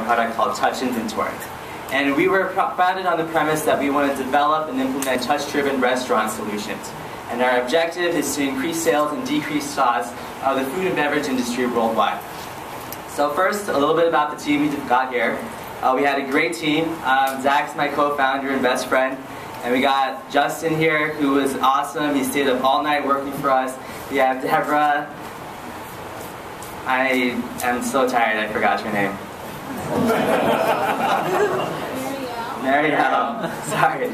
product called TouchInventory. And we were founded on the premise that we want to develop and implement touch-driven restaurant solutions. And our objective is to increase sales and decrease costs of the food and beverage industry worldwide. So first, a little bit about the team we got here. We had a great team. Zach's my co-founder and best friend. And we got Justin here, who was awesome. He stayed up all night working for us. We have Deborah. I am so tired, I forgot your name. Marielle. Sorry.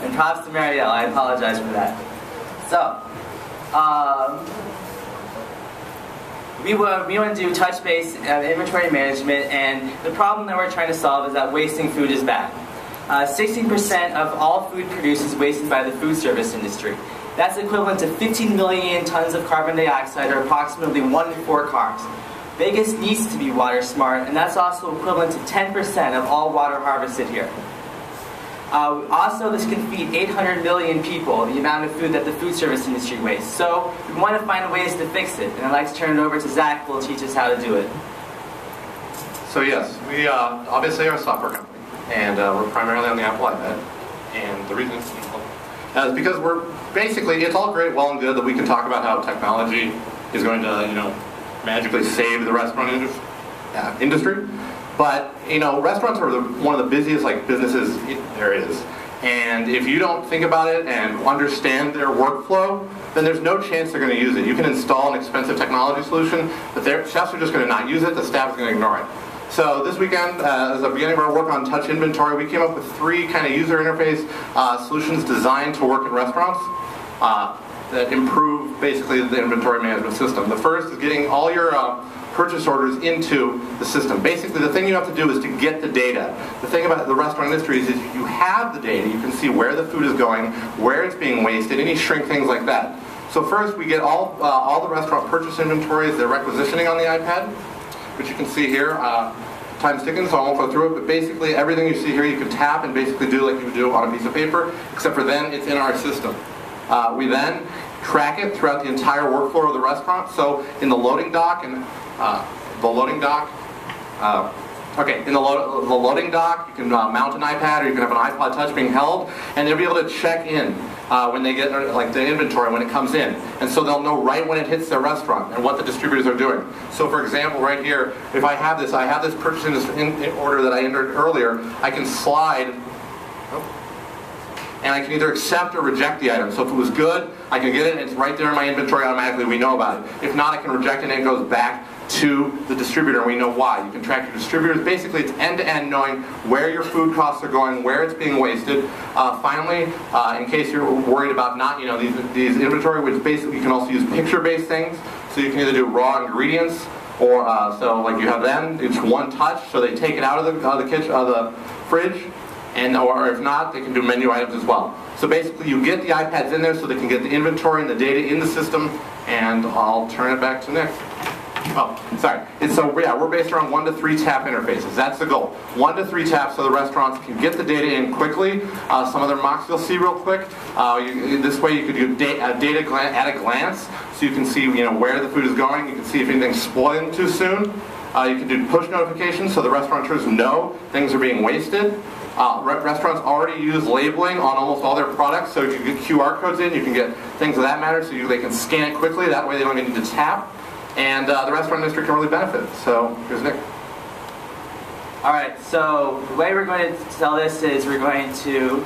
And props to Marielle. I apologize for that. So, we want to do touch-based inventory management, and the problem that we're trying to solve is that wasting food is bad. 16% of all food produced is wasted by the food service industry. That's equivalent to 15 million tons of carbon dioxide, or approximately 1 in 4 cars. Vegas needs to be water smart, and that's also equivalent to 10% of all water harvested here. Also, this can feed 800 million people, the amount of food that the food service industry wastes. So we want to find ways to fix it, and I'd like to turn it over to Zach, who will teach us how to do it. So yes, we obviously are a software company, and we're primarily on the Apple iPad. And the reason is because we're basically, it's all great, well and good that we can talk about how technology is going to, magically save the restaurant industry. But, restaurants are one of the busiest businesses there is. And if you don't think about it and understand their workflow, then there's no chance they're going to use it. You can install an expensive technology solution, but their chefs are just going to not use it, the staff is going to ignore it. So this weekend, as the beginning of our work on TouchInventory, we came up with 3 kind of user interface solutions designed to work in restaurants that improve basically the inventory management system. The first is getting all your purchase orders into the system. Basically, the thing you have to do is to get the data. The thing about the restaurant industry is if you have the data, you can see where the food is going, where it's being wasted, any shrink, things like that. So first, we get all the restaurant purchase inventories, they're requisitioning on the iPad, which you can see here. Time's ticking, so I won't go through it, but basically everything you see here you can tap and basically do like you would do on a piece of paper, except for then it's in our system. We then track it throughout the entire workflow of the restaurant. So in the loading dock and the loading dock you can mount an iPad, or you can have an iPod Touch being held, and they'll be able to check in when they get the inventory when it comes in, and so they'll know right when it hits their restaurant and what the distributors are doing. So for example, right here, if I have this purchase in order that I entered earlier, I can slide. And I can either accept or reject the item. So if it was good, I can get it, and it's right there in my inventory automatically. We know about it. If not, I can reject it, and it goes back to the distributor, and we know why. You can track your distributors. Basically, it's end-to-end, knowing where your food costs are going, where it's being wasted. Finally, in case you're worried about not, these inventory, which basically you can also use picture-based things. So you can either do raw ingredients, or so like you have them. It's one touch, so they take it out of the kitchen, the fridge. Or if not, they can do menu items as well. So basically, you get the iPads in there so they can get the inventory and the data in the system. And I'll turn it back to Nick. Oh, sorry. And so we're based around 1 to 3 tap interfaces. That's the goal. 1 to 3 taps so the restaurants can get the data in quickly. Some other mocks you'll see real quick. This way, you could do data at a glance, so you can see where the food is going. You can see if anything's spoiling too soon. You can do push notifications so the restaurateurs know things are being wasted. Restaurants already use labeling on almost all their products, so if you get QR codes in, you can get things of that matter, so they can scan it quickly. That way they don't need to tap, and the restaurant industry can really benefit. So here's Nick. All right, so the way we're going to sell this is we're going to,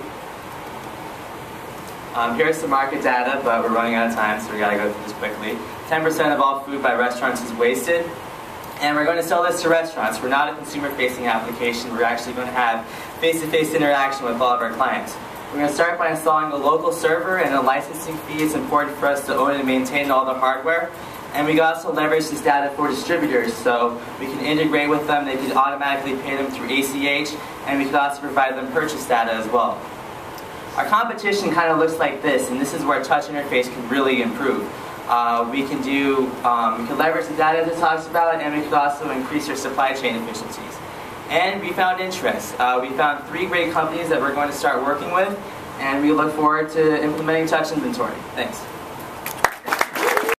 here's some market data, but we're running out of time, so we got to go through this quickly. 10% of all food by restaurants is wasted. And we're going to sell this to restaurants. We're not a consumer-facing application. We're actually going to have face-to-face interaction with all of our clients. We're going to start by installing a local server, and a licensing fee is important for us to own and maintain all the hardware. And we can also leverage this data for distributors, so we can integrate with them. They can automatically pay them through ACH, and we can also provide them purchase data as well. Our competition kind of looks like this, and this is where touch interface can really improve. We can leverage the data that it talks about, and we can also increase your supply chain efficiencies. And we found interest. We found 3 great companies that we're going to start working with, and we look forward to implementing TouchInventory. Thanks.